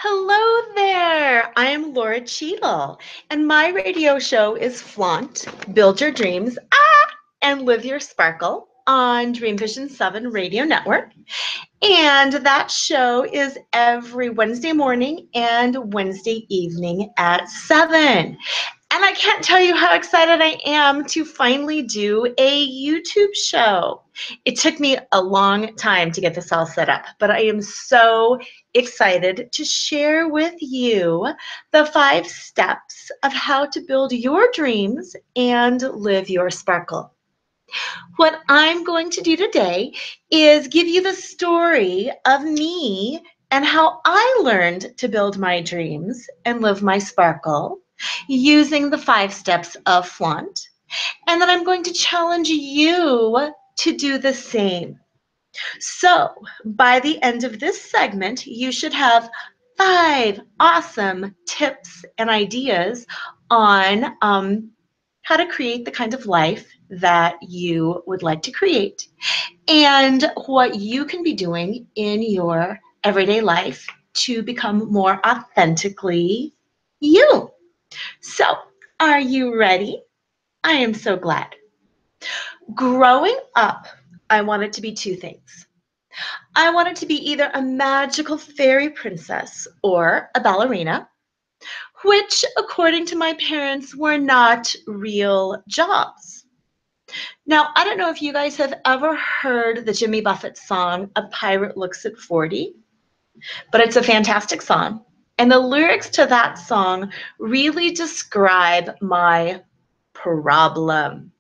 Hello there. I am Lora Cheadle, and my radio show is Flaunt, Build Your Dreams, and Live Your Sparkle on Dreamvisions 7 Radio Network. And that show is every Wednesday morning and Wednesday evening at 7. And I can't tell you how excited I am to finally do a YouTube show. It took me a long time to get this all set up, but I am so excited to share with you the 5 steps of how to build your dreams and live your sparkle. What I'm going to do today is give you the story of me and how I learned to build my dreams and live my sparkle using the 5 steps of Flaunt. And then I'm going to challenge you to do the same. So by the end of this segment, you should have 5 awesome tips and ideas on how to create the kind of life that you would like to create and what you can be doing in your everyday life to become more authentically you. So, are you ready? I am so glad. Growing up, I wanted to be 2 things. I wanted to be either a magical fairy princess or a ballerina, which, according to my parents, were not real jobs. Now, I don't know if you guys have ever heard the Jimmy Buffett song, A Pirate Looks at 40, but it's a fantastic song. And the lyrics to that song really describe my problem.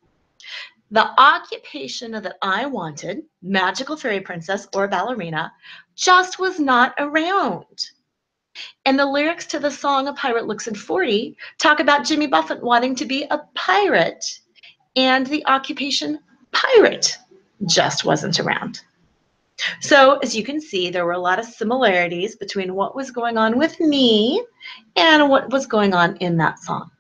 The occupation that I wanted, magical fairy princess or ballerina, just was not around. And the lyrics to the song A Pirate Looks at 40 talk about Jimmy Buffett wanting to be a pirate, and the occupation pirate just wasn't around. So as you can see, there were a lot of similarities between what was going on with me and what was going on in that song.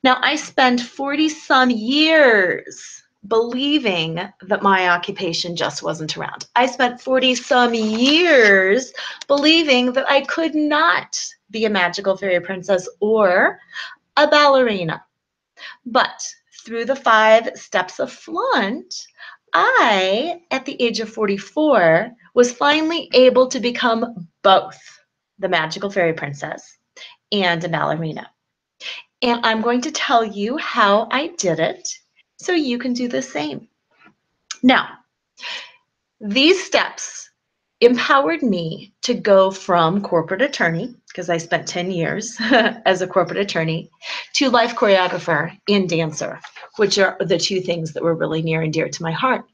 Now, I spent 40 some years believing that my occupation just wasn't around. I spent 40 some years believing that I could not be a magical fairy princess or a ballerina. But through the 5 steps of Flaunt, I, at the age of 44, was finally able to become both the magical fairy princess and a ballerina. And I'm going to tell you how I did it so you can do the same. Now, these steps empowered me to go from corporate attorney, because I spent 10 years as a corporate attorney, to life choreographer and dancer, which are the 2 things that were really near and dear to my heart.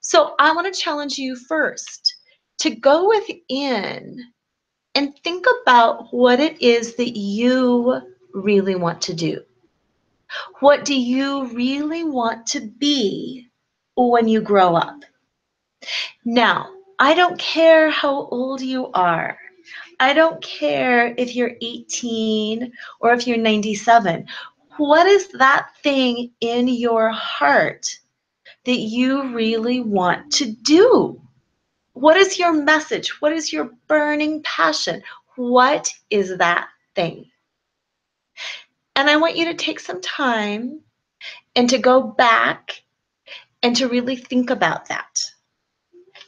So I want to challenge you first to go within and think about what it is that you really want to do. What do you really want to be when you grow up? Now, I don't care how old you are. I don't care if you're 18 or if you're 97. What is that thing in your heart that you really want to do? What is your message? What is your burning passion? What is that thing? And I want you to take some time and to go back and to really think about that.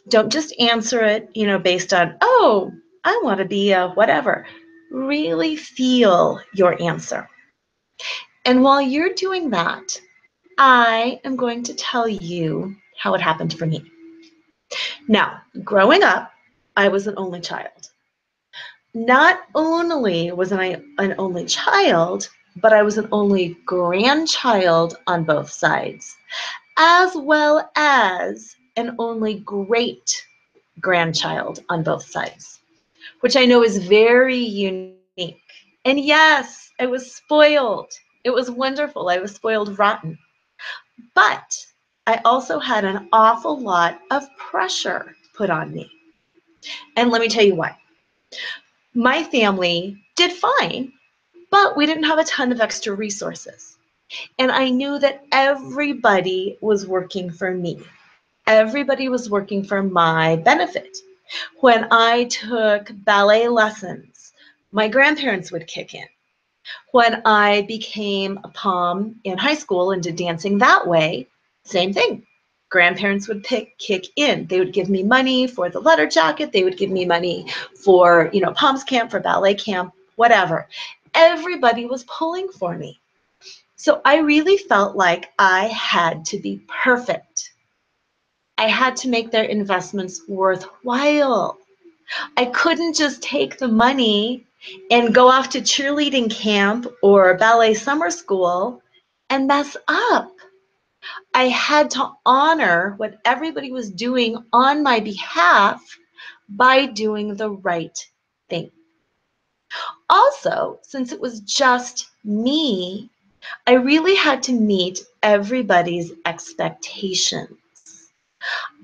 Don't just answer it, based on, oh, I want to be a whatever. Really feel your answer. And while you're doing that, I am going to tell you how it happened for me. Now, growing up, I was an only child. Not only was I an only child, but I was an only grandchild on both sides, as well as an only great grandchild on both sides, which I know is very unique. And yes, I was spoiled. It was wonderful. I was spoiled rotten. But I also had an awful lot of pressure put on me. And let me tell you why. My family did fine, but we didn't have a ton of extra resources. And I knew that everybody was working for me. Everybody was working for my benefit. When I took ballet lessons, my grandparents would kick in. When I became a pom in high school and did dancing that way, same thing. Grandparents would kick in. They would give me money for the letter jacket. They would give me money for, POMS camp, for ballet camp, whatever. Everybody was pulling for me. So I really felt like I had to be perfect. I had to make their investments worthwhile. I couldn't just take the money and go off to cheerleading camp or ballet summer school and mess up. I had to honor what everybody was doing on my behalf by doing the right thing. Also, since it was just me, I really had to meet everybody's expectations.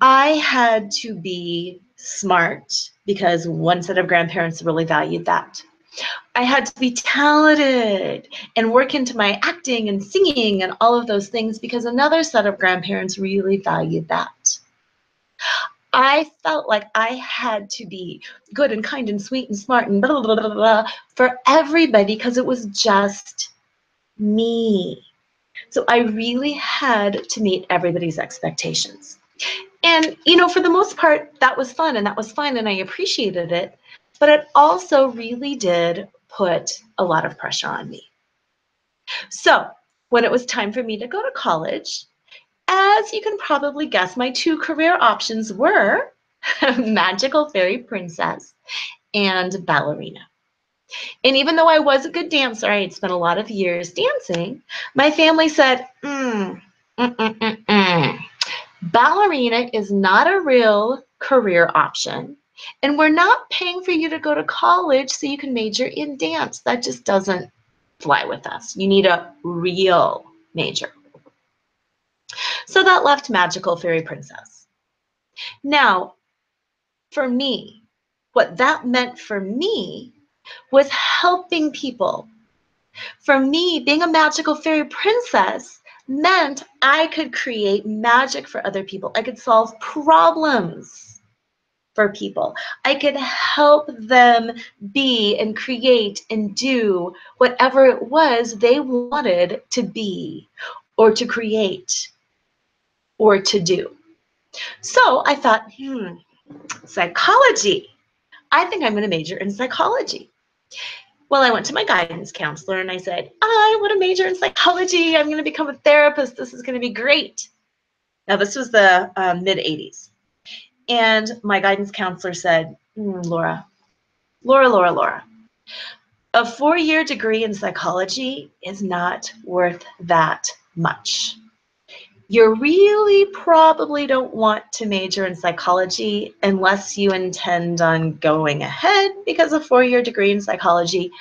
I had to be smart because one set of grandparents really valued that. I had to be talented and work into my acting and singing and all of those things because another set of grandparents really valued that. I felt like I had to be good and kind and sweet and smart and blah, blah, blah, blah, for everybody because it was just me. So I really had to meet everybody's expectations. And, for the most part, that was fun and that was fun and I appreciated it. But it also really did put a lot of pressure on me. So when it was time for me to go to college, as you can probably guess, my two career options were magical fairy princess and ballerina. And even though I was a good dancer, I had spent a lot of years dancing, my family said, ballerina is not a real career option. And we're not paying for you to go to college so you can major in dance. That just doesn't fly with us. You need a real major. So that left magical fairy princess. Now, for me, what that meant for me was helping people. For me, being a magical fairy princess meant I could create magic for other people. I could solve problems for people. I could help them be and create and do whatever it was they wanted to be or to create or to do. So I thought, psychology. I think I'm going to major in psychology. Well, I went to my guidance counselor and I said, I want to major in psychology. I'm going to become a therapist. This is going to be great. Now, this was the mid-'80s. And my guidance counselor said, Lora, a 4-year degree in psychology is not worth that much. You really probably don't want to major in psychology unless you intend on going ahead because a 4-year degree in psychology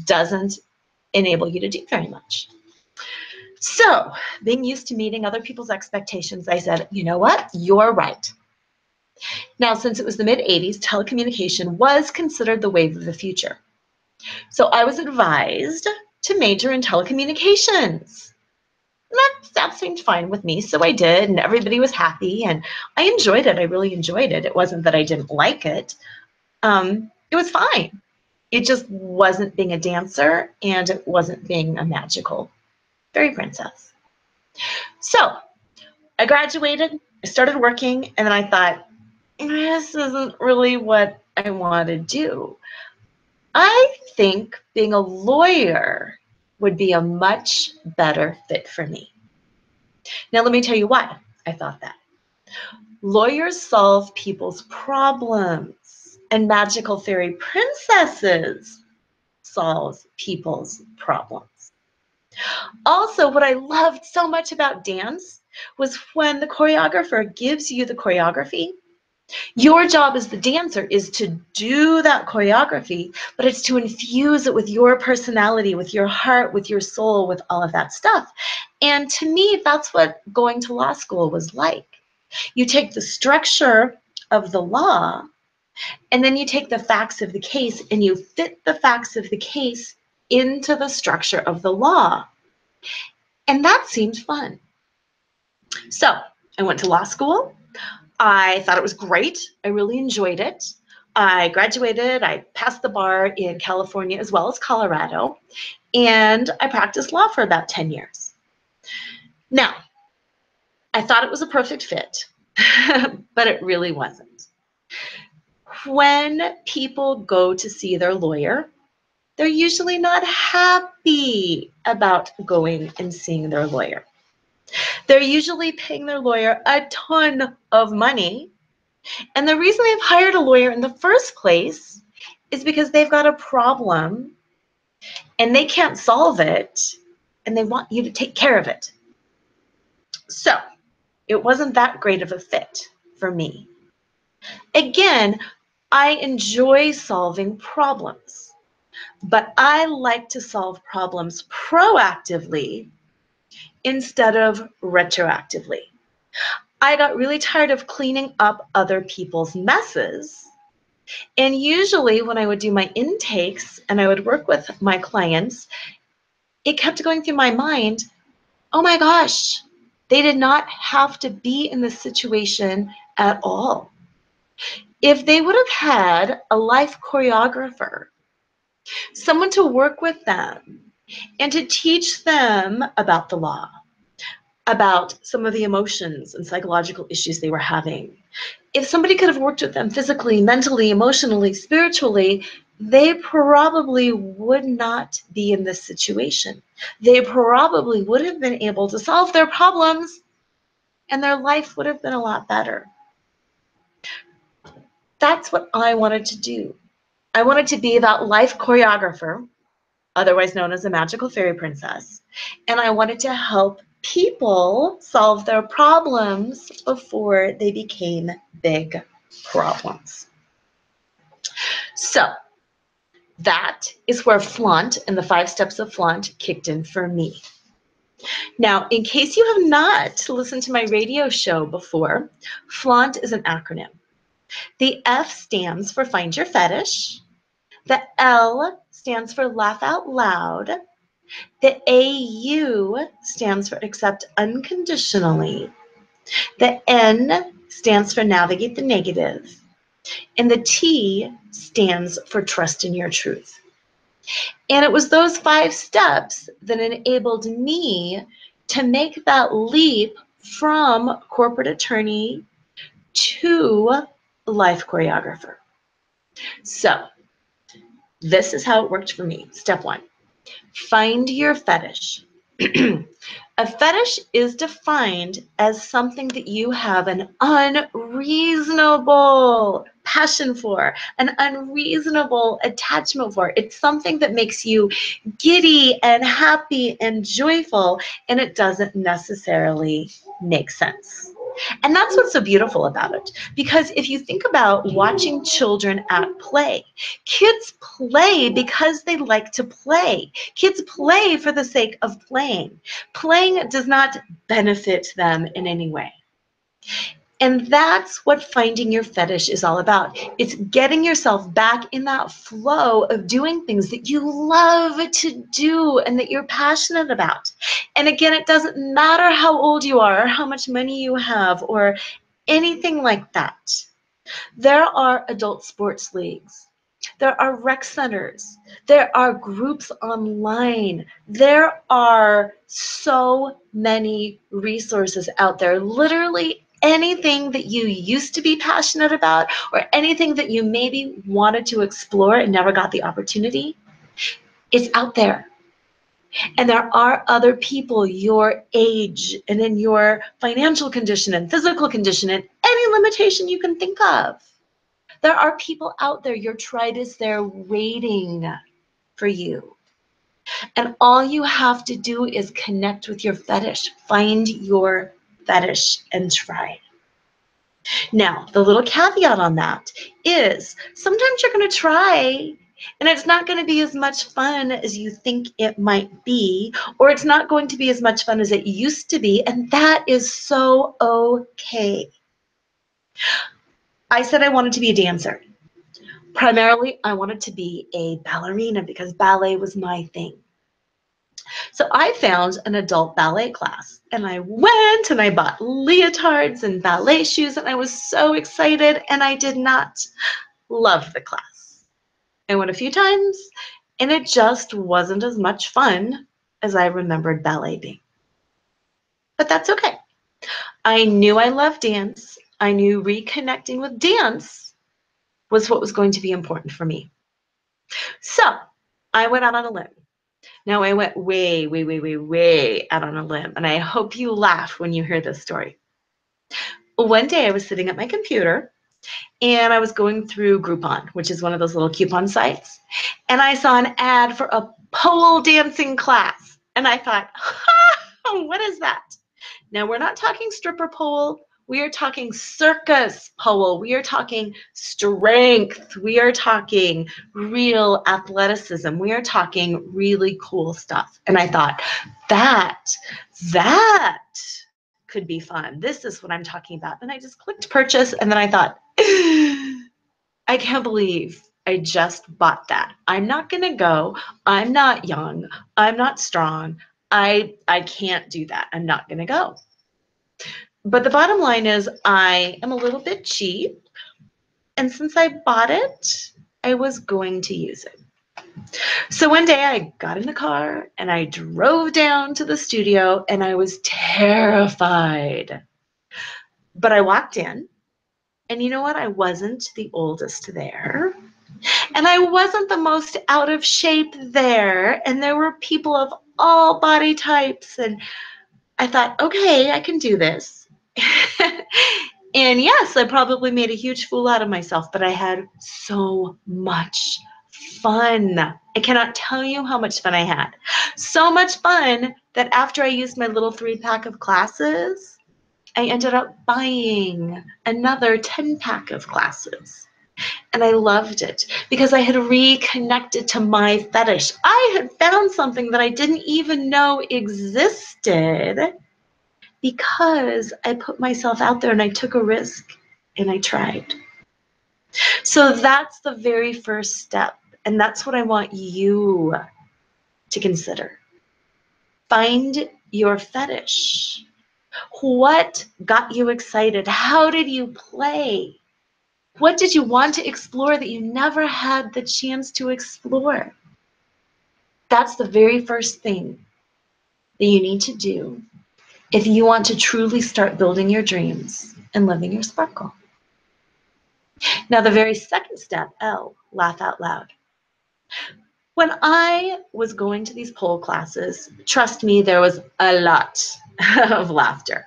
doesn't enable you to do very much. So, being used to meeting other people's expectations, I said, you know what? You're right. Now, since it was the mid-'80s, telecommunication was considered the wave of the future. So I was advised to major in telecommunications. That seemed fine with me, so I did, and everybody was happy, and I enjoyed it. I really enjoyed it. It wasn't that I didn't like it. It was fine. It just wasn't being a dancer, and it wasn't being a magical fairy princess. So I graduated, I started working, and then I thought, this isn't really what I want to do. I think being a lawyer would be a much better fit for me. Now, let me tell you why I thought that. Lawyers solve people's problems, and magical fairy princesses solve people's problems. Also, what I loved so much about dance was when the choreographer gives you the choreography. Your job as the dancer is to do that choreography, but it's to infuse it with your personality, with your heart, with your soul, with all of that stuff. And to me, that's what going to law school was like. You take the structure of the law, and then you take the facts of the case, and you fit the facts of the case into the structure of the law. And that seemed fun. So I went to law school. I thought it was great. I really enjoyed it. I graduated, I passed the bar in California as well as Colorado, and I practiced law for about 10 years. Now, I thought it was a perfect fit, but it really wasn't. When people go to see their lawyer, they're usually not happy about going and seeing their lawyer. They're usually paying their lawyer a ton of money. And the reason they've hired a lawyer in the first place is because they've got a problem and they can't solve it and they want you to take care of it. So it wasn't that great of a fit for me. Again, I enjoy solving problems, but I like to solve problems proactively instead of retroactively. I got really tired of cleaning up other people's messes. And usually when I would do my intakes and I would work with my clients, it kept going through my mind, oh my gosh, they did not have to be in this situation at all. If they would have had a life choreographer, someone to work with them and to teach them about the law, about some of the emotions and psychological issues they were having. If somebody could have worked with them physically, mentally, emotionally, spiritually, they probably would not be in this situation. They probably would have been able to solve their problems and their life would have been a lot better. That's what I wanted to do. I wanted to be that life choreographer, otherwise known as a magical fairy princess, and I wanted to help people solve their problems before they became big problems. So that is where Flaunt and the 5 steps of Flaunt kicked in for me. Now, in case you have not listened to my radio show before, Flaunt is an acronym. The F stands for Find Your Fetish. The L stands for Laugh Out Loud. The AU stands for Accept Unconditionally. The N stands for Navigate the Negative. And the T stands for Trust in Your Truth. And it was those 5 steps that enabled me to make that leap from corporate attorney to life choreographer. So this is how it worked for me. Step 1, find your fetish. A fetish is defined as something that you have an unreasonable passion for, an unreasonable attachment for. It's something that makes you giddy and happy and joyful, and it doesn't necessarily make sense. And that's what's so beautiful about it. Because if you think about watching children at play, kids play because they like to play. Kids play for the sake of playing. Playing does not benefit them in any way. And that's what finding your fetish is all about. It's getting yourself back in that flow of doing things that you love to do and that you're passionate about. And again, it doesn't matter how old you are or how much money you have or anything like that. There are adult sports leagues. There are rec centers. There are groups online. There are so many resources out there. Literally anything that you used to be passionate about or anything that you maybe wanted to explore and never got the opportunity, it's out there. And there are other people your age and in your financial condition and physical condition and any limitation you can think of. There are people out there, your tribe is there waiting for you. And all you have to do is connect with your fetish. Find your fetish and try. Now, the little caveat on that is sometimes you're going to try and it's not going to be as much fun as you think it might be, or it's not going to be as much fun as it used to be, and that is so okay. I said I wanted to be a dancer. Primarily, I wanted to be a ballerina because ballet was my thing. So I found an adult ballet class and I went and I bought leotards and ballet shoes and I was so excited and I did not loved the class. I went a few times, and it just wasn't as much fun as I remembered ballet being. But that's okay. I knew I loved dance. I knew reconnecting with dance was what was going to be important for me. So I went out on a limb. Now I went way, way, way, way, way out on a limb, and I hope you laugh when you hear this story. One day I was sitting at my computer, and I was going through Groupon, which is one of those little coupon sites, and I saw an ad for a pole dancing class, and I thought, what is that? Now, we're not talking stripper pole. We are talking circus pole. We are talking strength. We are talking real athleticism. We are talking really cool stuff. And I thought, that could be fun. This is what I'm talking about. And I just clicked purchase, and then I thought, I can't believe I just bought that. I'm not going to go. I'm not young. I'm not strong. I can't do that. I'm not going to go. But the bottom line is I am a little bit cheap. And since I bought it, I was going to use it. So one day I got in the car and I drove down to the studio, and I was terrified. But I walked in, and you know what? I wasn't the oldest there. And I wasn't the most out of shape there. And there were people of all body types. And I thought, okay, I can do this. And yes, I probably made a huge fool out of myself, but I had so much fun. I cannot tell you how much fun I had. So much fun that after I used my little 3-pack of classes, I ended up buying another 10-pack of classes. And I loved it because I had reconnected to my fetish. I had found something that I didn't even know existed because I put myself out there and I took a risk and I tried. So that's the very first step. And that's what I want you to consider. Find your fetish. What got you excited? How did you play? What did you want to explore that you never had the chance to explore? That's the very first thing that you need to do if you want to truly start building your dreams and living your sparkle. Now, the very second step, L, laugh out loud. When I was going to these pole classes, trust me, there was a lot of laughter.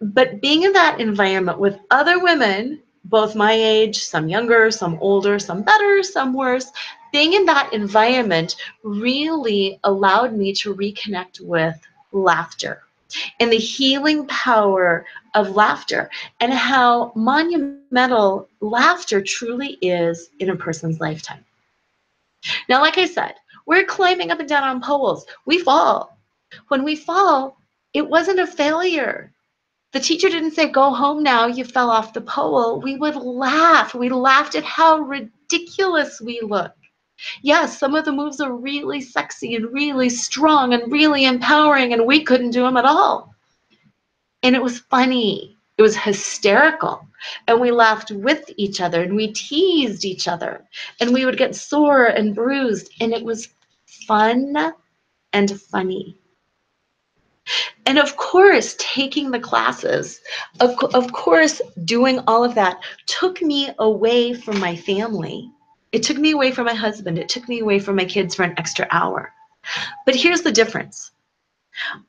But being in that environment with other women, both my age, some younger, some older, some better, some worse, being in that environment really allowed me to reconnect with laughter and the healing power of laughter and how monumental laughter truly is in a person's lifetime. Now, like I said, we're climbing up and down on poles. We fall. When we fall, it wasn't a failure. The teacher didn't say, go home now, you fell off the pole. We would laugh. We laughed at how ridiculous we look. Yes, some of the moves are really sexy and really strong and really empowering, and we couldn't do them at all. And it was funny. It was hysterical. And we laughed with each other, and we teased each other, and we would get sore and bruised, and it was fun and funny. And of course, taking the classes, of course, doing all of that took me away from my family. It took me away from my husband. It took me away from my kids for an extra hour. But here's the difference.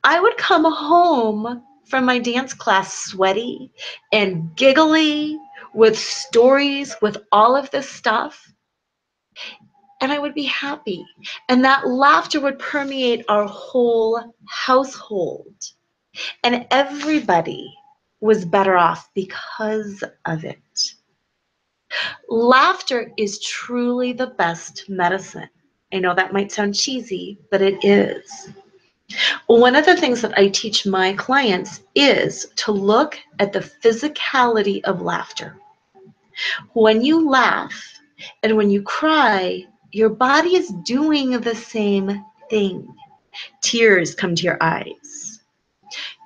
I would come home from my dance class sweaty and giggly with stories, with all of this stuff, and I would be happy. And that laughter would permeate our whole household. And everybody was better off because of it. Laughter is truly the best medicine. I know that might sound cheesy, but it is. One of the things that I teach my clients is to look at the physicality of laughter. When you laugh and when you cry, your body is doing the same thing. Tears come to your eyes.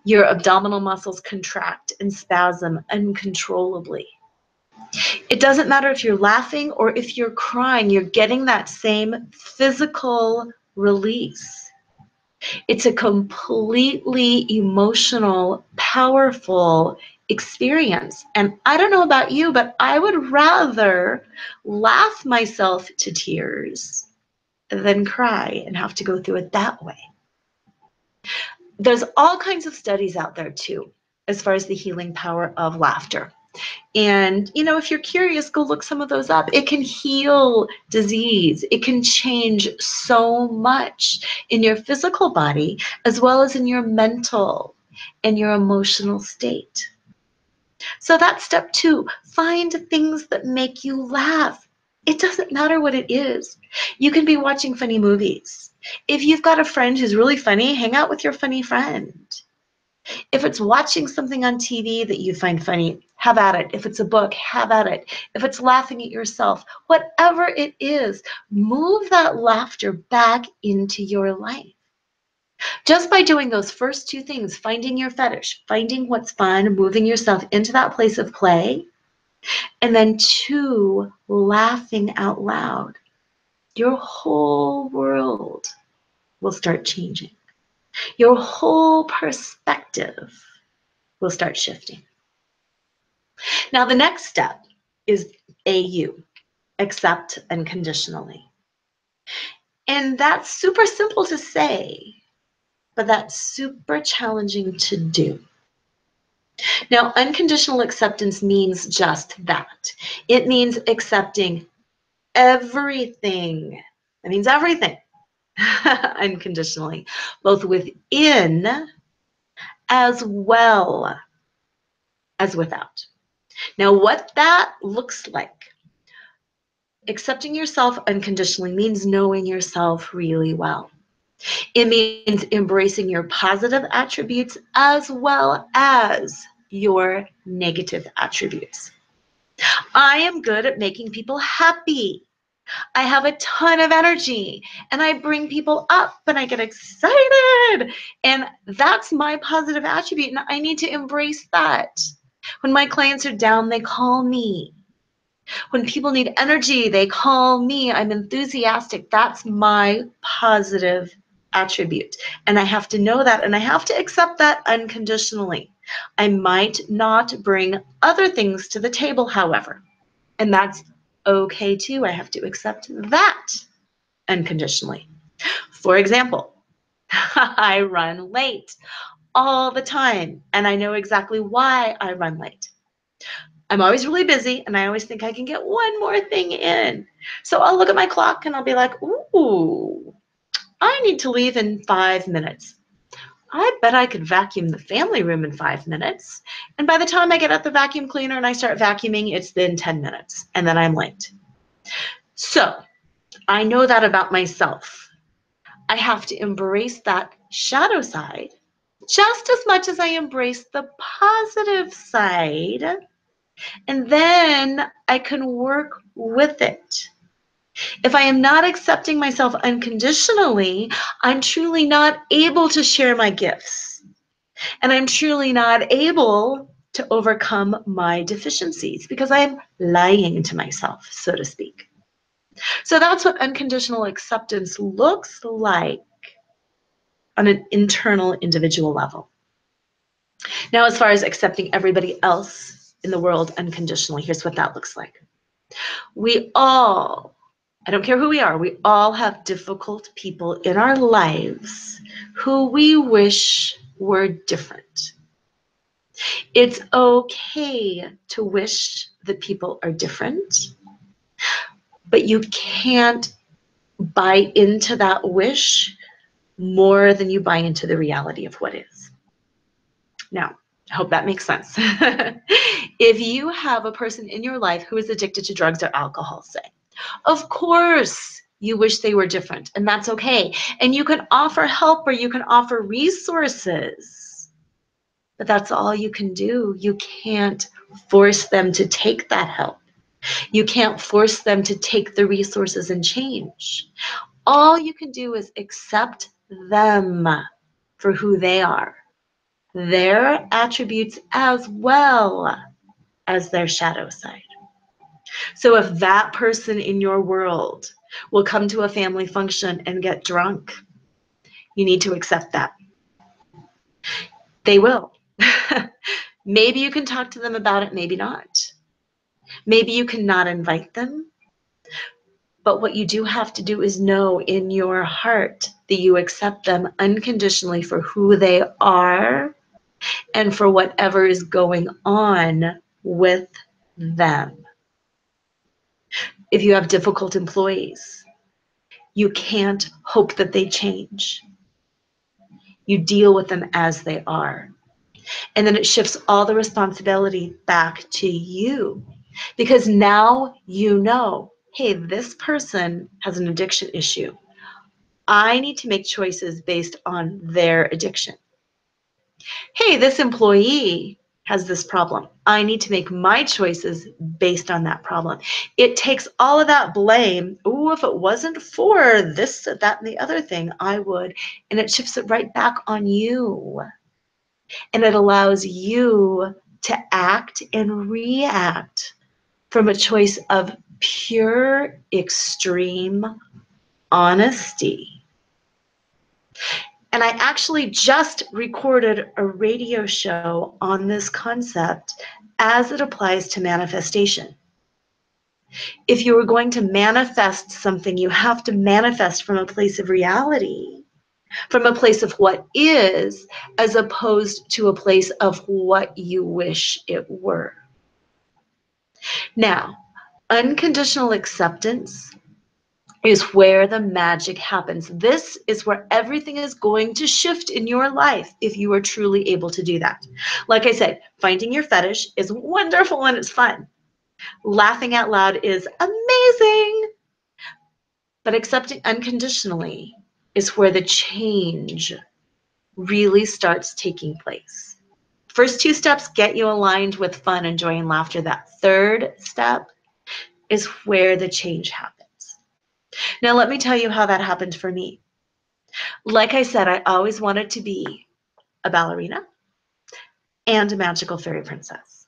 Your abdominal muscles contract and spasm uncontrollably. It doesn't matter if you're laughing or if you're crying, you're getting that same physical release. It's a completely emotional, powerful experience. And I don't know about you, but I would rather laugh myself to tears than cry and have to go through it that way. There's all kinds of studies out there too, as far as the healing power of laughter. And, if you're curious, go look some of those up. It can heal disease. It can change so much in your physical body, as well as in your mental and your emotional state. So that's step 2. Find things that make you laugh. It doesn't matter what it is. You can be watching funny movies. If you've got a friend who's really funny, hang out with your funny friend. If it's watching something on TV that you find funny, have at it. If it's a book, have at it. If it's laughing at yourself, whatever it is, move that laughter back into your life. Just by doing those first 2 things, finding your fetish, finding what's fun, moving yourself into that place of play, and then 2, laughing out loud, your whole world will start changing. Your whole perspective will start shifting. Now, the next step is AU, accept unconditionally. And that's super simple to say, but that's super challenging to do. Now, unconditional acceptance means just that. It means accepting everything. That means everything unconditionally, both within as well as without. Now, what that looks like, accepting yourself unconditionally means knowing yourself really well. It means embracing your positive attributes as well as your negative attributes. I am good at making people happy. I have a ton of energy and I bring people up and I get excited. And that's my positive attribute. And I need to embrace that. When my clients are down, they call me. When people need energy, they call me. I'm enthusiastic. That's my positive attribute. And I have to know that, and I have to accept that unconditionally. I might not bring other things to the table, however, and that's okay too. I have to accept that unconditionally. For example, I run late all the time, and I know exactly why I run late. I'm always really busy, and I always think I can get one more thing in. So I'll look at my clock, and I'll be like, ooh, I need to leave in 5 minutes. I bet I could vacuum the family room in 5 minutes. And by the time I get out the vacuum cleaner and I start vacuuming, it's been 10 minutes, and then I'm late. So I know that about myself. I have to embrace that shadow side just as much as I embrace the positive side. And then I can work with it. If I am not accepting myself unconditionally, I'm truly not able to share my gifts. And I'm truly not able to overcome my deficiencies because I'm lying to myself, so to speak. So that's what unconditional acceptance looks like on an internal individual level. Now, as far as accepting everybody else in the world unconditionally, here's what that looks like. We all, I don't care who we are, we all have difficult people in our lives who we wish were different. It's okay to wish that people are different, but you can't buy into that wish more than you buy into the reality of what is. Now, I hope that makes sense. If you have a person in your life who is addicted to drugs or alcohol, say, of course you wish they were different, and that's okay. And you can offer help or you can offer resources, but that's all you can do. You can't force them to take that help. You can't force them to take the resources and change. All you can do is accept them for who they are, their attributes as well as their shadow side. So if that person in your world will come to a family function and get drunk, you need to accept that. They will. Maybe you can talk to them about it, maybe not. Maybe you cannot invite them. But what you do have to do is know in your heart that you accept them unconditionally for who they are and for whatever is going on with them. If you have difficult employees, you can't hope that they change. You deal with them as they are. And then it shifts all the responsibility back to you. Because now you know, hey, this person has an addiction issue. I need to make choices based on their addiction. Hey, this employee has this problem. I need to make my choices based on that problem. It takes all of that blame. Oh, if it wasn't for this, that, and the other thing, I would. And it shifts it right back on you. And it allows you to act and react from a choice of pure, extreme honesty. And I actually just recorded a radio show on this concept as it applies to manifestation. If you are going to manifest something, you have to manifest from a place of reality, from a place of what is, as opposed to a place of what you wish it were. Now, unconditional acceptance is where the magic happens. This is where everything is going to shift in your life if you are truly able to do that. Like I said, finding your fetish is wonderful and it's fun. Laughing out loud is amazing. But accepting unconditionally is where the change really starts taking place. First two steps get you aligned with fun and joy and laughter. That third step is where the change happens. Now, let me tell you how that happened for me. Like I said, I always wanted to be a ballerina and a magical fairy princess.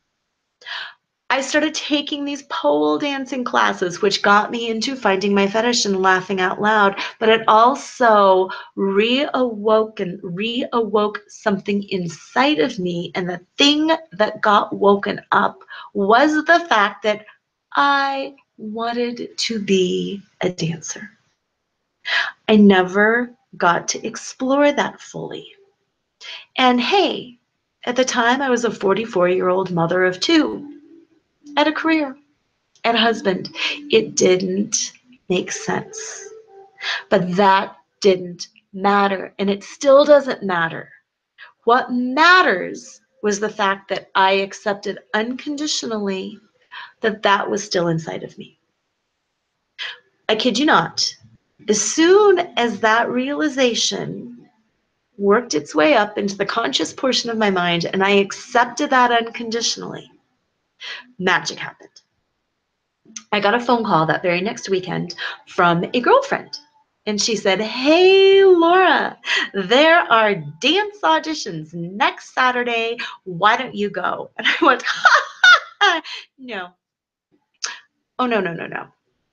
I started taking these pole dancing classes, which got me into finding my fetish and laughing out loud, but it also reawoke something inside of me. And the thing that got woken up was the fact that I wanted to be a dancer. I never got to explore that fully. And hey, at the time I was a 44-year-old mother of two, had a career, and a husband. It didn't make sense. But that didn't matter, and it still doesn't matter. What matters was the fact that I accepted unconditionally that that was still inside of me. I kid you not. As soon as that realization worked its way up into the conscious portion of my mind and I accepted that unconditionally, magic happened. I got a phone call that very next weekend from a girlfriend. And she said, hey, Lora, there are dance auditions next Saturday. Why don't you go? And I went, no. Oh, no, no, no, no.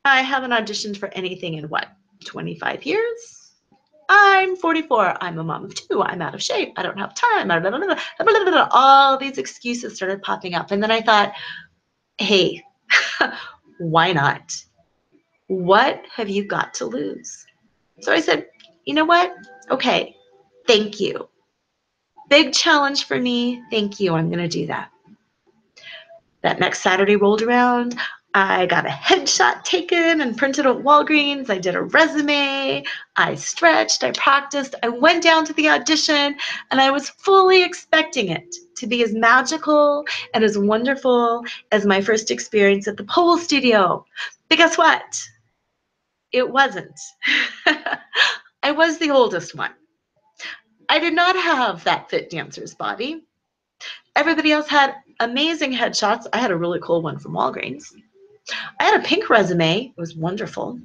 I haven't auditioned for anything in what, 25 years? I'm 44. I'm a mom of two. I'm out of shape. I don't have time. Blah, blah, blah, blah, blah, blah, blah. All these excuses started popping up. And then I thought, hey, why not? What have you got to lose? So I said, you know what? Okay, thank you. Big challenge for me. Thank you. I'm going to do that. That next Saturday rolled around. I got a headshot taken and printed at Walgreens. I did a resume. I stretched. I practiced. I went down to the audition, and I was fully expecting it to be as magical and as wonderful as my first experience at the pole studio. But guess what? It wasn't. I was the oldest one. I did not have that fit dancer's body. Everybody else had amazing headshots. I had a really cool one from Walgreens. I had a pink resume. It was wonderful.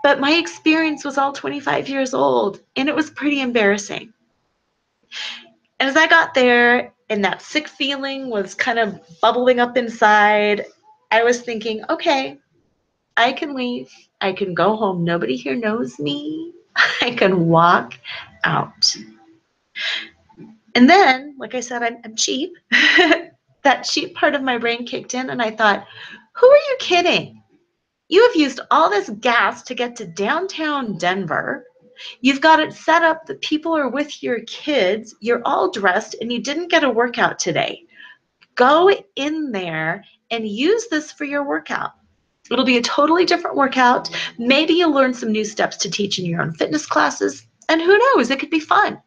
But my experience was all 25 years old, and it was pretty embarrassing. And as I got there, and that sick feeling was kind of bubbling up inside, I was thinking, okay, I can leave. I can go home. Nobody here knows me. I can walk out. And then, like I said, I'm cheap. That cheap part of my brain kicked in, and I thought, who are you kidding? You have used all this gas to get to downtown Denver. You've got it set up that people are with your kids. You're all dressed, and you didn't get a workout today. Go in there and use this for your workout. It'll be a totally different workout. Maybe you'll learn some new steps to teach in your own fitness classes. And who knows, it could be fun.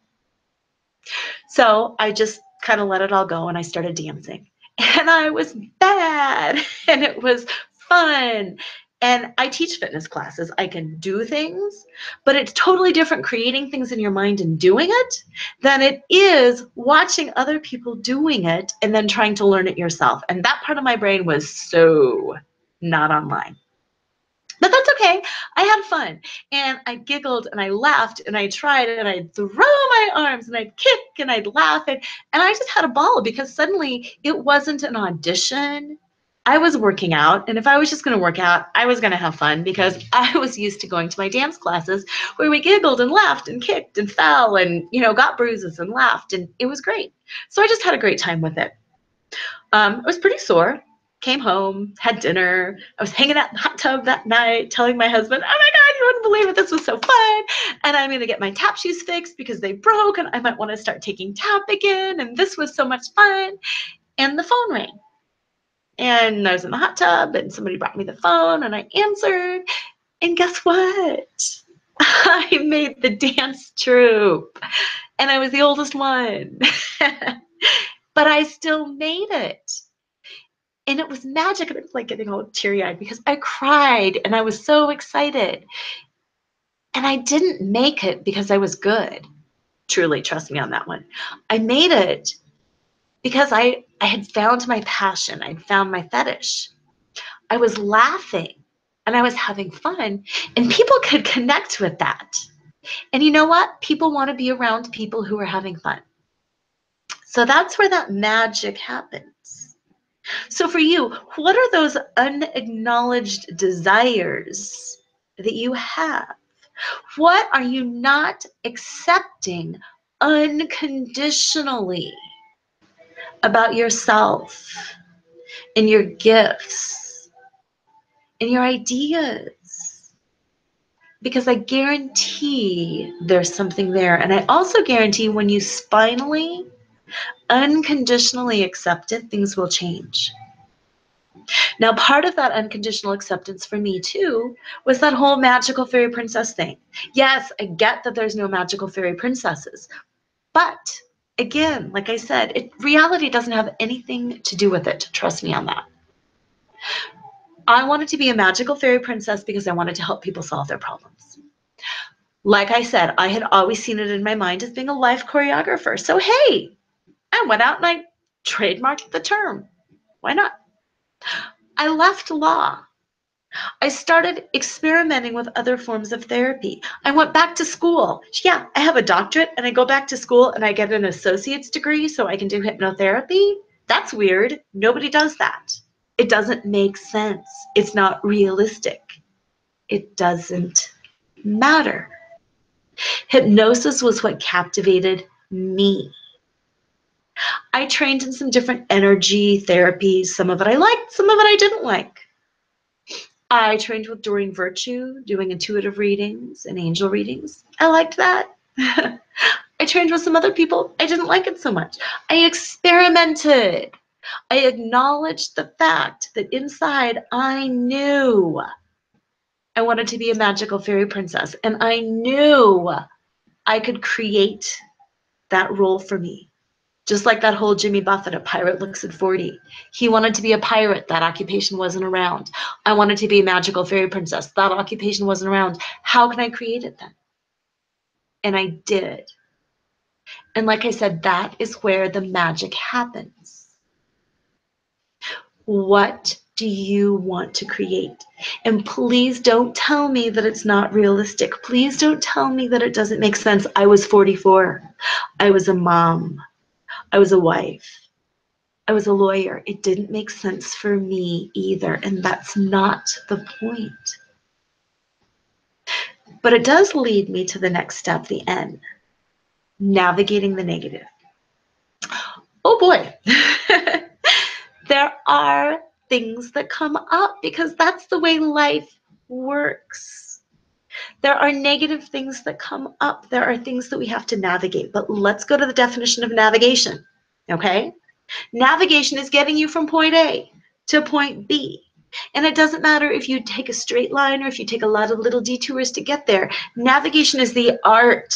So I just kind of let it all go and I started dancing. And I was bad and it was fun. And I teach fitness classes. I can do things, but it's totally different creating things in your mind and doing it than it is watching other people doing it and then trying to learn it yourself. And that part of my brain was so not online. But that's okay. I had fun and I giggled and I laughed and I tried and I'd throw my arms and I'd kick and I'd laugh and I just had a ball because suddenly it wasn't an audition. I was working out, and if I was just going to work out, I was going to have fun because I was used to going to my dance classes where we giggled and laughed and kicked and fell and, got bruises and laughed, and it was great. So I just had a great time with it. I was pretty sore. Came home, had dinner. I was hanging out in the hot tub that night, telling my husband, "Oh my God, you wouldn't believe it. This was so fun. And I'm going to get my tap shoes fixed because they broke and I might want to start taking tap again. And this was so much fun." And the phone rang. And I was in the hot tub and somebody brought me the phone and I answered. And guess what? I made the dance troupe. And I was the oldest one. But I still made it. And it was magic, and it was like getting all teary-eyed because I cried and I was so excited. And I didn't make it because I was good. Truly, trust me on that one. I made it because I had found my passion. I'd found my fetish. I was laughing and I was having fun, and people could connect with that. And you know what? People want to be around people who are having fun. So that's where that magic happens. So for you, what are those unacknowledged desires that you have? What are you not accepting unconditionally about yourself and your gifts and your ideas? Because I guarantee there's something there. And I also guarantee when you finally unconditionally accept it, things will change. Now, part of that unconditional acceptance for me too was that whole magical fairy princess thing. Yes, I get that there's no magical fairy princesses, but again, like I said, reality doesn't have anything to do with it. Trust me on that. I wanted to be a magical fairy princess because I wanted to help people solve their problems. Like I said, I had always seen it in my mind as being a life choreographer. So hey, I went out and I trademarked the term. Why not? I left law. I started experimenting with other forms of therapy. I went back to school. Yeah, I have a doctorate and I go back to school and I get an associate's degree so I can do hypnotherapy. That's weird. Nobody does that. It doesn't make sense. It's not realistic. It doesn't matter. Hypnosis was what captivated me. I trained in some different energy therapies. Some of it I liked, some of it I didn't like. I trained with Doreen Virtue, doing intuitive readings and angel readings. I liked that. I trained with some other people. I didn't like it so much. I experimented. I acknowledged the fact that inside I knew I wanted to be a magical fairy princess, and I knew I could create that role for me. Just like that whole Jimmy Buffett, a pirate looks at 40. He wanted to be a pirate. That occupation wasn't around. I wanted to be a magical fairy princess. That occupation wasn't around. How can I create it then? And I did. And like I said, that is where the magic happens. What do you want to create? And please don't tell me that it's not realistic. Please don't tell me that it doesn't make sense. I was 44. I was a mom. I was a wife. I was a lawyer. It didn't make sense for me either, and that's not the point. But it does lead me to the next step, the N, navigating the negative. Oh boy, there are things that come up because that's the way life works. There are negative things that come up. There are things that we have to navigate. But let's go to the definition of navigation, okay? Navigation is getting you from point A to point B. And it doesn't matter if you take a straight line or if you take a lot of little detours to get there. Navigation is the art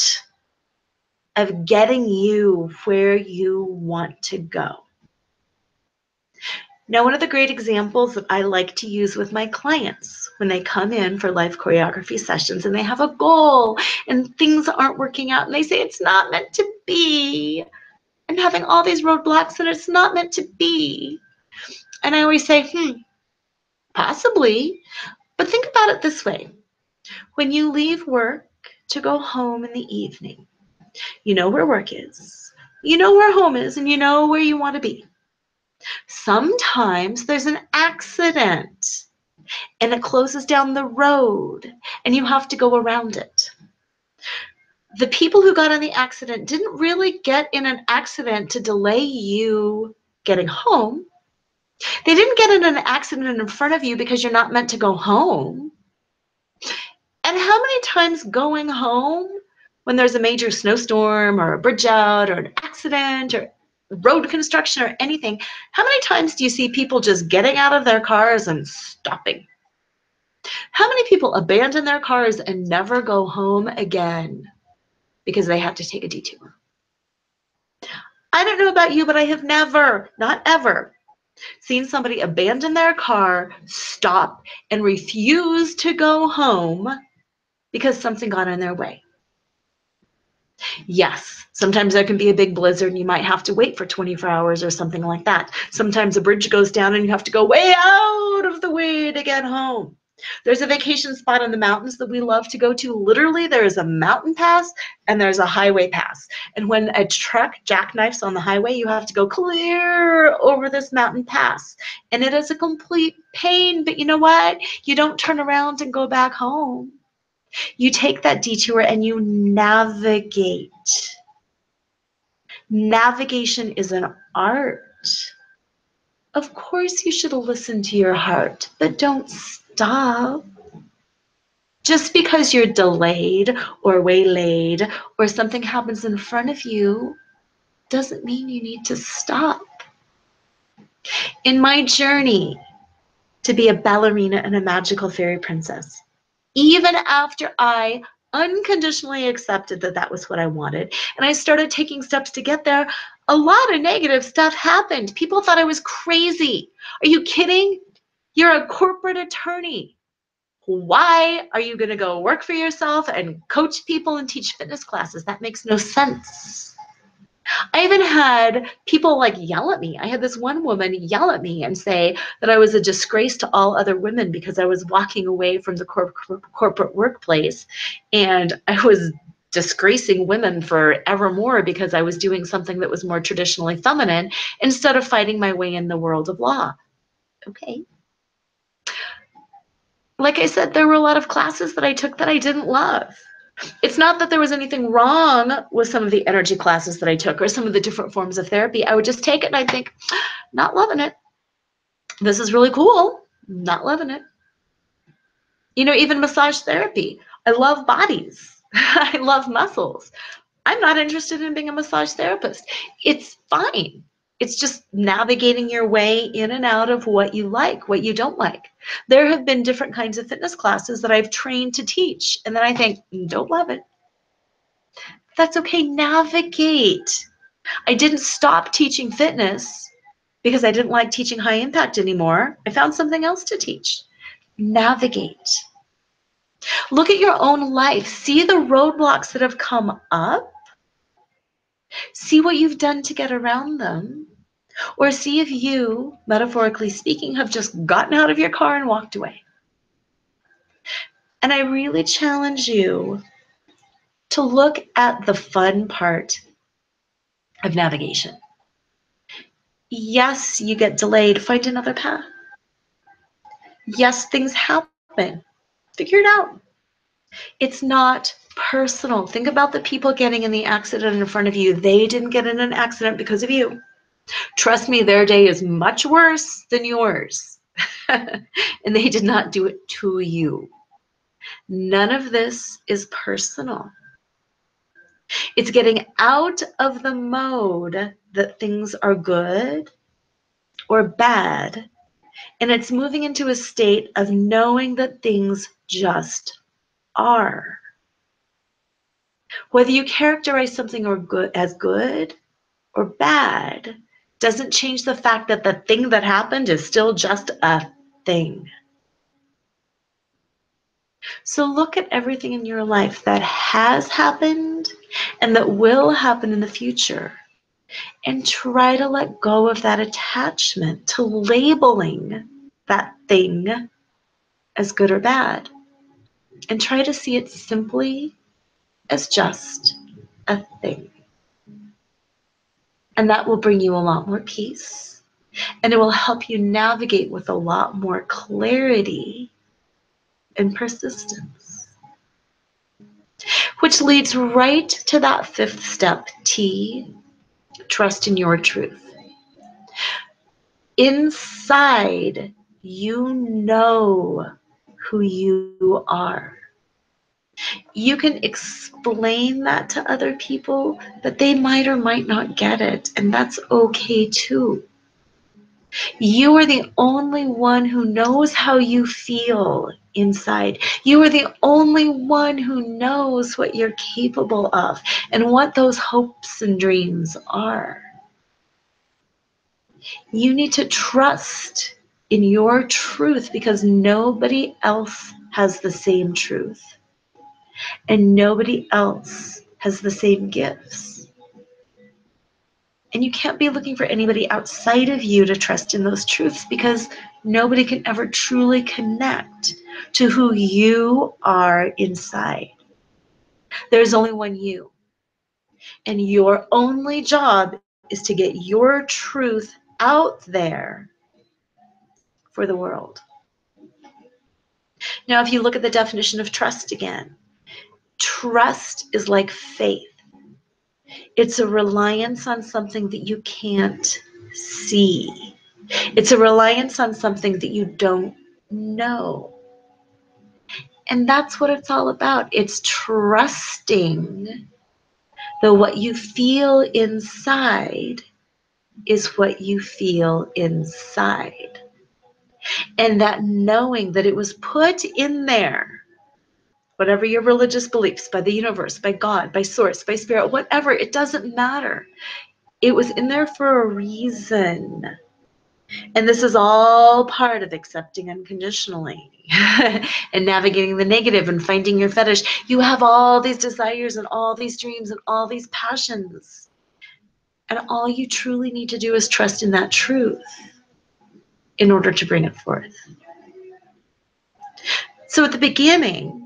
of getting you where you want to go. Now, one of the great examples that I like to use with my clients when they come in for life choreography sessions and they have a goal and things aren't working out and they say it's not meant to be, and having all these roadblocks and it's not meant to be. And I always say, possibly, but think about it this way. When you leave work to go home in the evening, you know where work is, you know where home is, and you know where you want to be. Sometimes there's an accident and it closes down the road and you have to go around it. The people who got in the accident didn't really get in an accident to delay you getting home. They didn't get in an accident in front of you because you're not meant to go home. And how many times going home when there's a major snowstorm or a bridge out or an accident or road construction or anything, how many times do you see people just getting out of their cars and stopping? How many people abandon their cars and never go home again because they had to take a detour? I don't know about you, but I have never, not ever, seen somebody abandon their car, stop, and refuse to go home because something got in their way. Yes, sometimes there can be a big blizzard and you might have to wait for 24 hours or something like that. Sometimes a bridge goes down and you have to go way out of the way to get home. There's a vacation spot in the mountains that we love to go to. Literally, there is a mountain pass and there's a highway pass. And when a truck jackknifes on the highway, you have to go clear over this mountain pass. And it is a complete pain, but you know what? You don't turn around and go back home. You take that detour and you navigate. Navigation is an art. Of course, you should listen to your heart, but don't stop. Just because you're delayed or waylaid or something happens in front of you doesn't mean you need to stop. In my journey to be a ballerina and a magical fairy princess, even after I unconditionally accepted that that was what I wanted, and I started taking steps to get there, a lot of negative stuff happened. People thought I was crazy. Are you kidding? You're a corporate attorney. Why are you going to go work for yourself and coach people and teach fitness classes? That makes no sense. I even had people like yell at me. I had this one woman yell at me and say that I was a disgrace to all other women because I was walking away from the corporate workplace and I was disgracing women forevermore because I was doing something that was more traditionally feminine instead of fighting my way in the world of law. Okay. Like I said, there were a lot of classes that I took that I didn't love. It's not that there was anything wrong with some of the energy classes that I took or some of the different forms of therapy. I would just take it and I'd think, not loving it. This is really cool. Not loving it. You know, even massage therapy. I love bodies. I love muscles. I'm not interested in being a massage therapist. It's fine. It's just navigating your way in and out of what you like, what you don't like. There have been different kinds of fitness classes that I've trained to teach, and then I think, don't love it. That's okay. Navigate. I didn't stop teaching fitness because I didn't like teaching high impact anymore. I found something else to teach. Navigate. Look at your own life. See the roadblocks that have come up. See what you've done to get around them. Or see if you, metaphorically speaking, have just gotten out of your car and walked away. And I really challenge you to look at the fun part of navigation. Yes, you get delayed. Find another path. Yes, things happen. Figure it out. It's not personal. Think about the people getting in the accident in front of you. They didn't get in an accident because of you. Trust me, their day is much worse than yours. And they did not do it to you. None of this is personal. It's getting out of the mode that things are good or bad, and it's moving into a state of knowing that things just are. Whether you characterize something as good or bad doesn't change the fact that the thing that happened is still just a thing. So look at everything in your life that has happened and that will happen in the future, and try to let go of that attachment to labeling that thing as good or bad, and try to see it simply as just a thing. And that will bring you a lot more peace, and it will help you navigate with a lot more clarity and persistence. Which leads right to that fifth step, T, trust in your truth. Inside, you know who you are. You can explain that to other people, but they might or might not get it, and that's okay too. You are the only one who knows how you feel inside. You are the only one who knows what you're capable of and what those hopes and dreams are. You need to trust in your truth because nobody else has the same truth and nobody else has the same gifts. And you can't be looking for anybody outside of you to trust in those truths because nobody can ever truly connect to who you are inside. There's only one you. And your only job is to get your truth out there for the world. Now, if you look at the definition of trust again, trust is like faith. It's a reliance on something that you can't see. It's a reliance on something that you don't know. And that's what it's all about. It's trusting that what you feel inside is what you feel inside. And that knowing that it was put in there, whatever your religious beliefs, by the universe, by God, by source, by spirit, whatever, it doesn't matter. It was in there for a reason. And this is all part of accepting unconditionally and navigating the negative and finding your fetish. You have all these desires and all these dreams and all these passions. And all you truly need to do is trust in that truth in order to bring it forth. So at the beginning,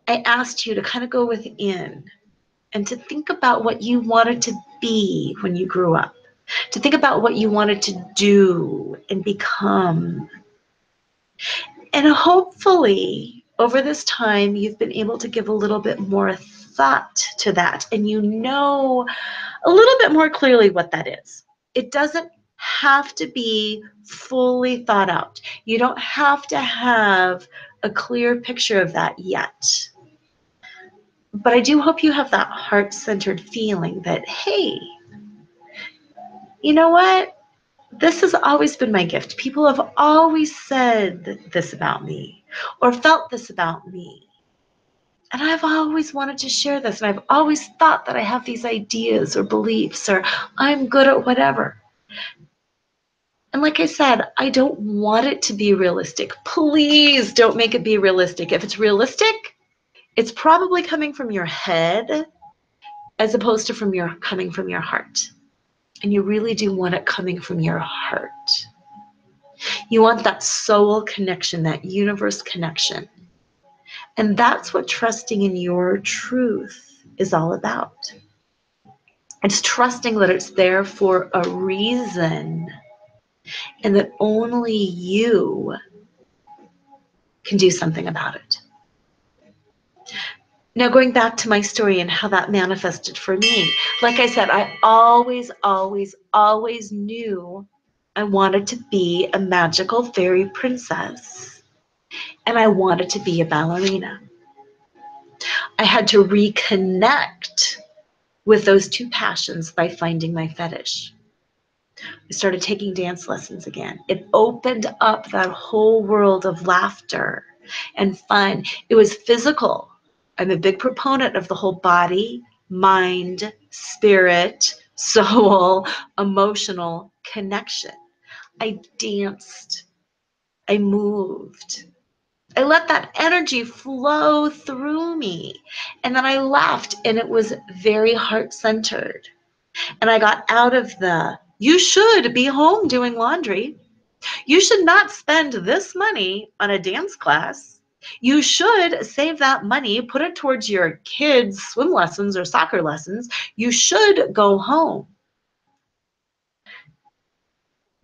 I asked you to kind of go within and to think about what you wanted to be when you grew up, to think about what you wanted to do and become. And hopefully, over this time, you've been able to give a little bit more thought to that, and you know a little bit more clearly what that is. It doesn't have to be fully thought out. You don't have to have a clear picture of that yet. But I do hope you have that heart-centered feeling that, hey, you know what? This has always been my gift. People have always said this about me or felt this about me. And I've always wanted to share this. And I've always thought that I have these ideas or beliefs or I'm good at whatever. And like I said, I don't want it to be realistic. Please don't make it be realistic. If it's realistic, it's probably coming from your head as opposed to coming from your heart. And you really do want it coming from your heart. You want that soul connection, that universe connection. And that's what trusting in your truth is all about. It's trusting that it's there for a reason and that only you can do something about it. Now, going back to my story and how that manifested for me, like I said, I always, always, always knew I wanted to be a magical fairy princess, and I wanted to be a ballerina. I had to reconnect with those two passions by finding my fetish. I started taking dance lessons again. It opened up that whole world of laughter and fun. It was physical. I'm a big proponent of the whole body, mind, spirit, soul, emotional connection. I danced. I moved. I let that energy flow through me. And then I laughed, and it was very heart-centered. And I got out of the, you should be home doing laundry. You should not spend this money on a dance class. You should save that money, put it towards your kids' swim lessons or soccer lessons. You should go home.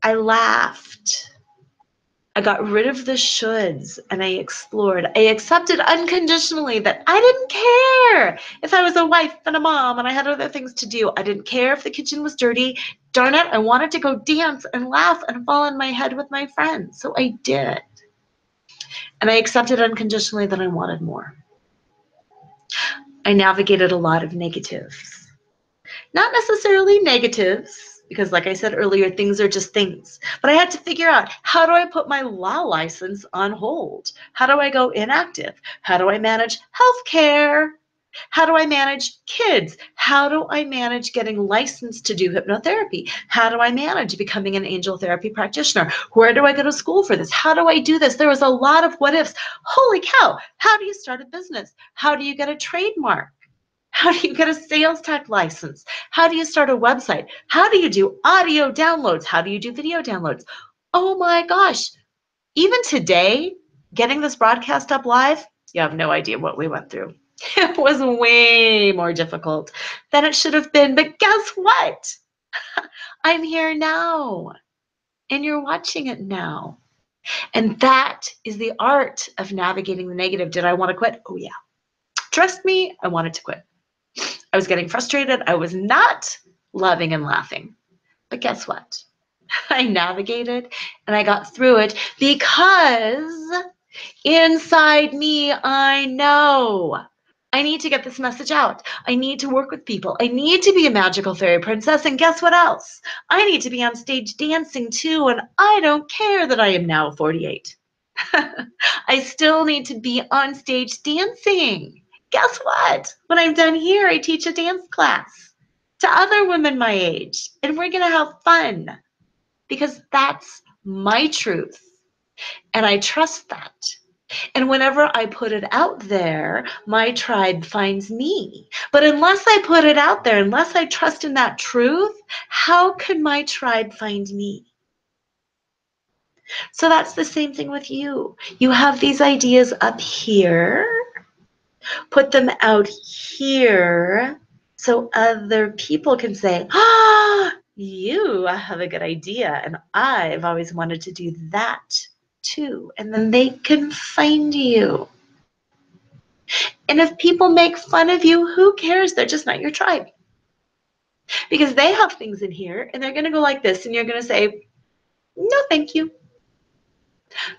I laughed. I got rid of the shoulds and I explored. I accepted unconditionally that I didn't care if I was a wife and a mom and I had other things to do. I didn't care if the kitchen was dirty. Darn it, I wanted to go dance and laugh and fall on my head with my friends. So I did. And I accepted unconditionally that I wanted more. I navigated a lot of negatives. Not necessarily negatives, because like I said earlier, things are just things. But I had to figure out, how do I put my law license on hold? How do I go inactive? How do I manage healthcare? How do I manage kids? How do I manage getting licensed to do hypnotherapy? How do I manage becoming an angel therapy practitioner? Where do I go to school for this? How do I do this? There was a lot of what ifs. Holy cow, how do you start a business? How do you get a trademark? How do you get a sales tech license? How do you start a website? How do you do audio downloads? How do you do video downloads? Oh my gosh. Even today, getting this broadcast up live, you have no idea what we went through. It was way more difficult than it should have been. But guess what? I'm here now, and you're watching it now. And that is the art of navigating the negative. Did I want to quit? Oh, yeah. Trust me, I wanted to quit. I was getting frustrated. I was not loving and laughing. But guess what? I navigated and I got through it because inside me, I know I need to get this message out. I need to work with people. I need to be a magical fairy princess. And guess what else? I need to be on stage dancing too. And I don't care that I am now 48. I still need to be on stage dancing. Guess what? When I'm done here, I teach a dance class to other women my age. And we're going to have fun because that's my truth. And I trust that. And whenever I put it out there, my tribe finds me. But unless I put it out there, unless I trust in that truth, how can my tribe find me? So that's the same thing with you. You have these ideas up here, put them out here so other people can say, ah, you have a good idea. And I've always wanted to do that too. And then they can find you. And if people make fun of you, who cares? They're just not your tribe. Because they have things in here and they're going to go like this and you're going to say, no, thank you.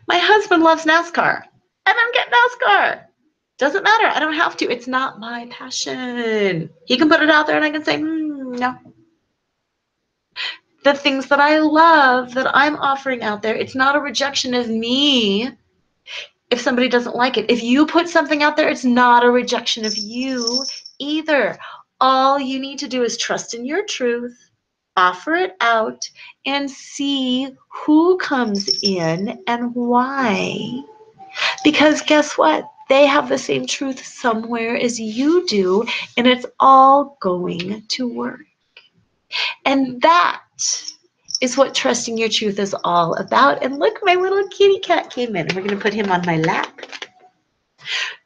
My husband loves NASCAR. I don't get NASCAR. Doesn't matter. I don't have to. It's not my passion. He can put it out there and I can say, no. The things that I love that I'm offering out there, it's not a rejection of me if somebody doesn't like it. If you put something out there, it's not a rejection of you either. All you need to do is trust in your truth, offer it out, and see who comes in and why. Because guess what? They have the same truth somewhere as you do, and it's all going to work. And that is what trusting your truth is all about. And look, my little kitty cat came in. We're going to put him on my lap.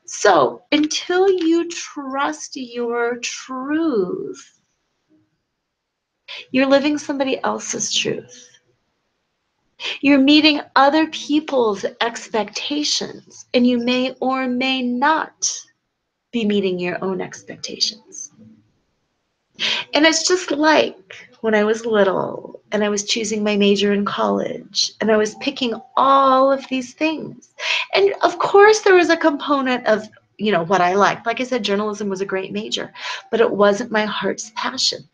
So until you trust your truth, You're living somebody else's truth. You're meeting other people's expectations, and you may or may not be meeting your own expectations. And it's just like when I was little and I was choosing my major in college and I was picking all of these things. And of course, there was a component of, what I liked. Like I said, journalism was a great major, but it wasn't my heart's passion.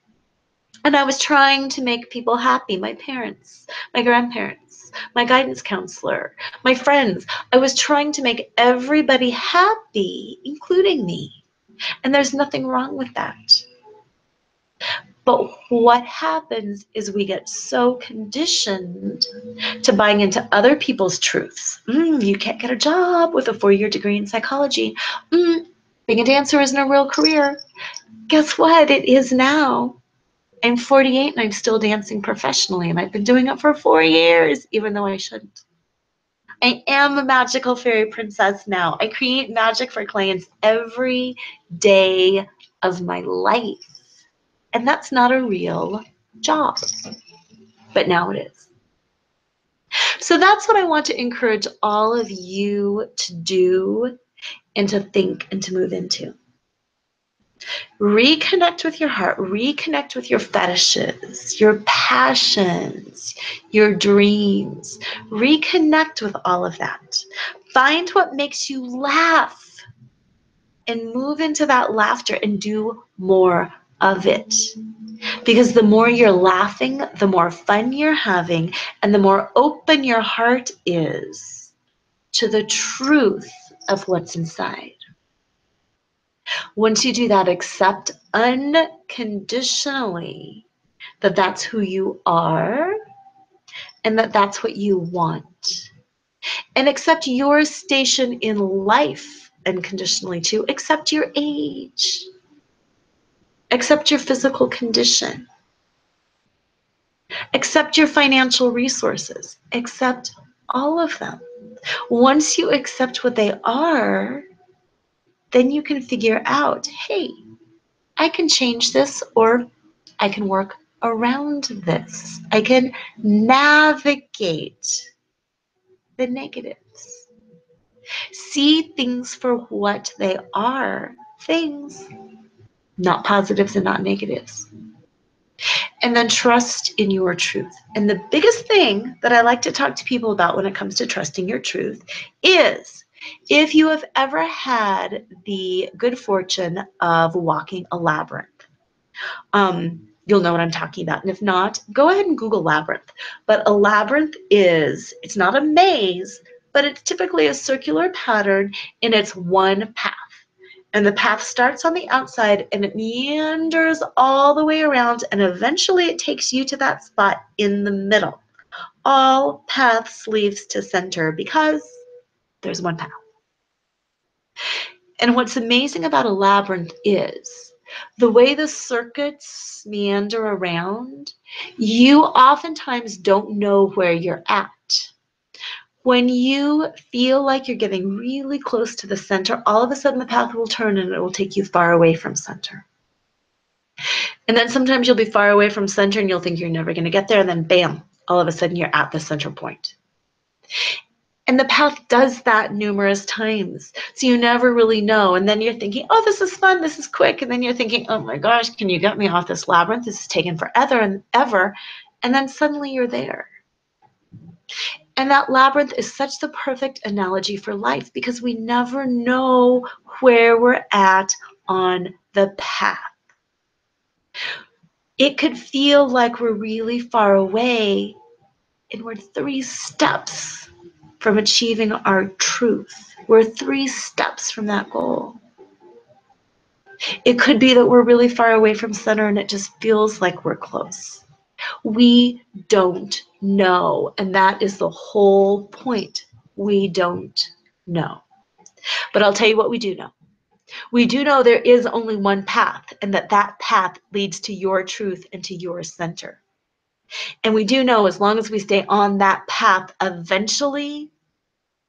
And I was trying to make people happy, my parents, my grandparents, my guidance counselor, my friends. I was trying to make everybody happy, including me. And there's nothing wrong with that. But what happens is we get so conditioned to buying into other people's truths. You can't get a job with a 4-year degree in psychology. Being a dancer isn't a real career. Guess what? It is now. I'm 48 and I'm still dancing professionally, and I've been doing it for 4 years, even though I shouldn't. I am a magical fairy princess now. I create magic for clients every day of my life. And that's not a real job, but now it is. So that's what I want to encourage all of you to do and to think and to move into. Reconnect with your heart, reconnect with your fetishes, your passions, your dreams. Reconnect with all of that. Find what makes you laugh and move into that laughter and do more of it. Because the more you're laughing, the more fun you're having, and the more open your heart is to the truth of what's inside. Once you do that, accept unconditionally that that's who you are and that that's what you want. And accept your station in life unconditionally too. Accept your age. Accept your physical condition. Accept your financial resources. Accept all of them. Once you accept what they are, then you can figure out, hey, I can change this, or I can work around this. I can navigate the negatives. See things for what they are, things, not positives and not negatives. And then trust in your truth. And the biggest thing that I like to talk to people about when it comes to trusting your truth is if you have ever had the good fortune of walking a labyrinth. You'll know what I'm talking about. And if not, go ahead and Google labyrinth. But a labyrinth it's not a maze, but it's typically a circular pattern and it's one path. And the path starts on the outside and it meanders all the way around, and eventually it takes you to that spot in the middle. All paths leads to center because there's one path. And what's amazing about a labyrinth is the way the circuits meander around, you oftentimes don't know where you're at. When you feel like you're getting really close to the center, all of a sudden the path will turn and it will take you far away from center. And then sometimes you'll be far away from center and you'll think you're never going to get there, and then bam, all of a sudden you're at the center point. And the path does that numerous times. So you never really know. And then you're thinking, oh, this is fun, this is quick. And then you're thinking, oh my gosh, can you get me off this labyrinth? This is taking forever and ever. And then suddenly you're there. And that labyrinth is such the perfect analogy for life because we never know where we're at on the path. It could feel like we're really far away and we're 3 steps from achieving our truth. We're 3 steps from that goal. It could be that we're really far away from center and it just feels like we're close. We don't know, and that is the whole point. We don't know. But I'll tell you what we do know. We do know there is only one path, and that path leads to your truth and to your center. And we do know as long as we stay on that path, eventually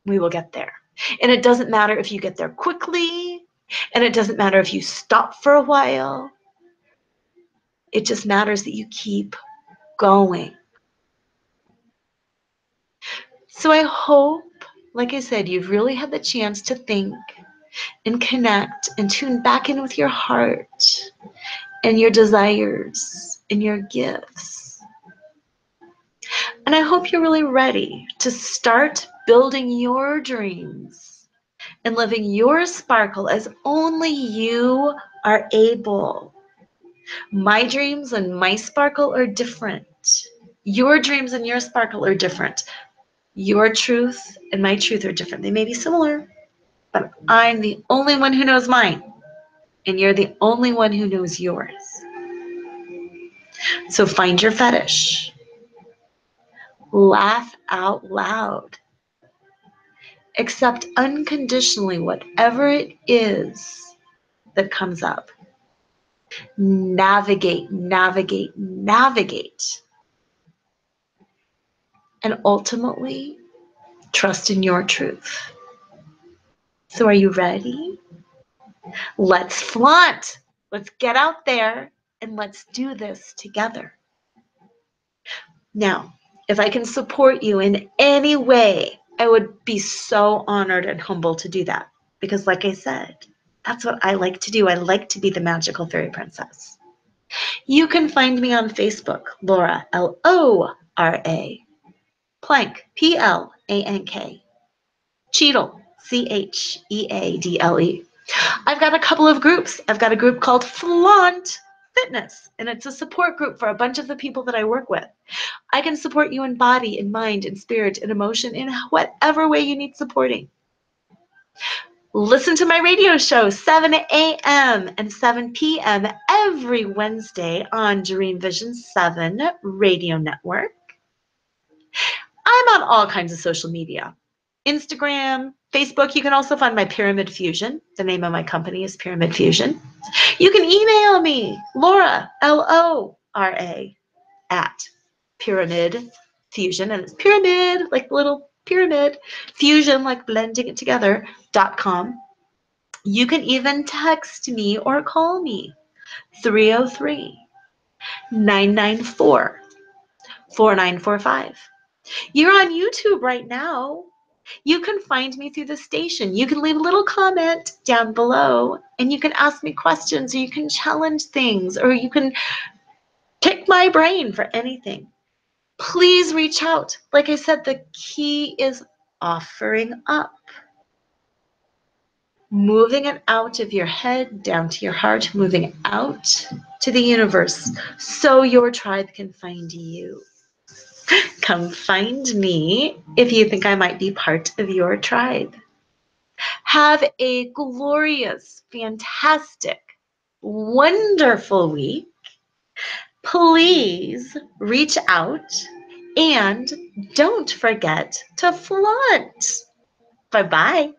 we will get there. And it doesn't matter if you get there quickly, and it doesn't matter if you stop for a while. It just matters that you keep going. So I hope, like I said, you've really had the chance to think and connect and tune back in with your heart and your desires and your gifts. And I hope you're really ready to start building your dreams and living your sparkle as only you are able. My dreams and my sparkle are different. Your dreams and your sparkle are different. Your truth and my truth are different. They may be similar, but I'm the only one who knows mine, and you're the only one who knows yours. So find your fetish. Laugh out loud. Accept unconditionally whatever it is that comes up. Navigate, navigate, navigate. And ultimately, trust in your truth. So are you ready? Let's flaunt. Let's get out there and let's do this together. Now, if I can support you in any way, I would be so honored and humble to do that. Because like I said, that's what I like to do. I like to be the magical fairy princess. You can find me on Facebook, Lora, Lora, Plank, Plank, Cheadle, Cheadle. I've got a couple of groups. I've got a group called Flaunt Fitness, and it's a support group for a bunch of the people that I work with. I can support you in body, in mind, in spirit, in emotion, in whatever way you need supporting. Listen to my radio show, 7 a.m. and 7 p.m. every Wednesday on Dreamvisions 7 Radio Network. I'm on all kinds of social media. Instagram, Facebook. You can also find my Pyramid Fusion. The name of my company is Pyramid Fusion. You can email me, Lora, Lora, at Pyramid Fusion. And it's pyramid, like little pyramid, fusion, like blending it together.com. You can even text me or call me, 303-994-4945. You're on YouTube right now. You can find me through the station. You can leave a little comment down below and you can ask me questions, or you can challenge things, or you can pick my brain for anything. Please reach out. Like I said, the key is offering up. Moving it out of your head, down to your heart, moving it out to the universe so your tribe can find you. Come find me if you think I might be part of your tribe. Have a glorious, fantastic, wonderful week. Please reach out and don't forget to flaunt. Bye-bye.